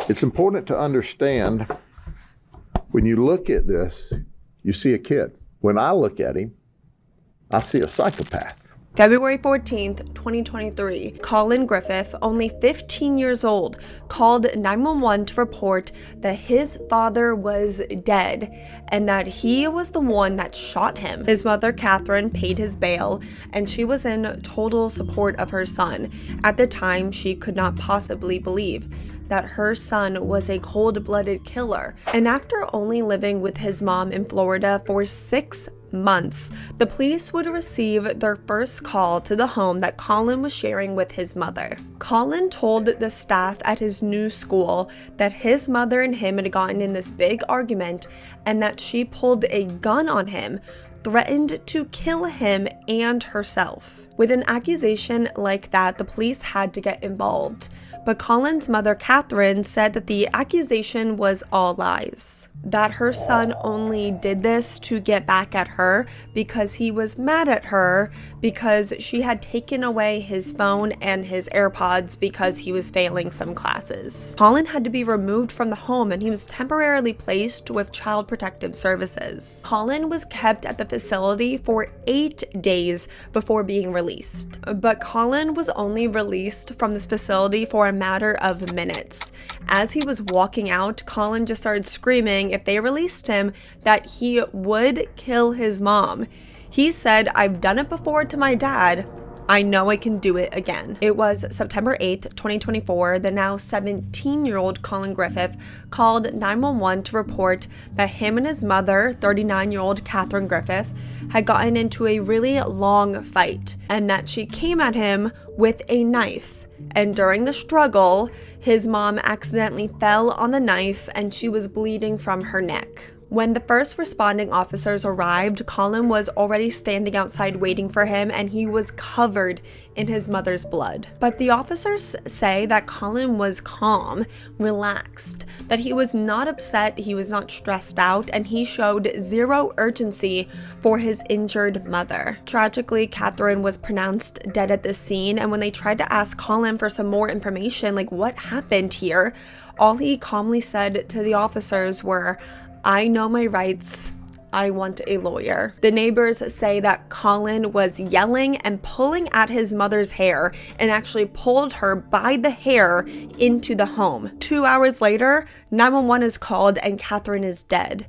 It's important to understand when you look at this, you see a kid. When I look at him, I see a psychopath. February 14th, 2023, Collin Griffith, only 15 years old, called 911 to report that his father was dead and that he was the one that shot him. His mother, Catherine, paid his bail, and she was in total support of her son. At the time, she could not possibly believe that her son was a cold-blooded killer. And after only living with his mom in Florida for 6 months, the police would receive their first call to the home that Collin was sharing with his mother. Collin told the staff at his new school that his mother and him had gotten in this big argument and that she pulled a gun on him, threatened to kill him and herself. With an accusation like that, the police had to get involved. But Collin's mother, Catherine, said that the accusation was all lies. That her son only did this to get back at her because he was mad at her because she had taken away his phone and his AirPods because he was failing some classes. Collin had to be removed from the home and he was temporarily placed with Child Protective Services. Collin was kept at the facility for 8 days before being released. But Collin was only released from this facility for a matter of minutes. As he was walking out, Collin just started screaming if they released him that he would kill his mom. He said, "I've done it before to my dad. I know I can do it again." It was September 8th, 2024, the now 17-year-old Collin Griffith called 911 to report that him and his mother, 39-year-old Catherine Griffith, had gotten into a really long fight and that she came at him with a knife. And during the struggle, his mom accidentally fell on the knife and she was bleeding from her neck. When the first responding officers arrived, Collin was already standing outside waiting for him and he was covered in his mother's blood. But the officers say that Collin was calm, relaxed, that he was not upset, he was not stressed out, and he showed zero urgency for his injured mother. Tragically, Catherine was pronounced dead at the scene, and when they tried to ask Collin for some more information, like what happened here, all he calmly said to the officers were, "I know my rights. I want a lawyer." The neighbors say that Collin was yelling and pulling at his mother's hair and actually pulled her by the hair into the home. 2 hours later, 911 is called and Catherine is dead.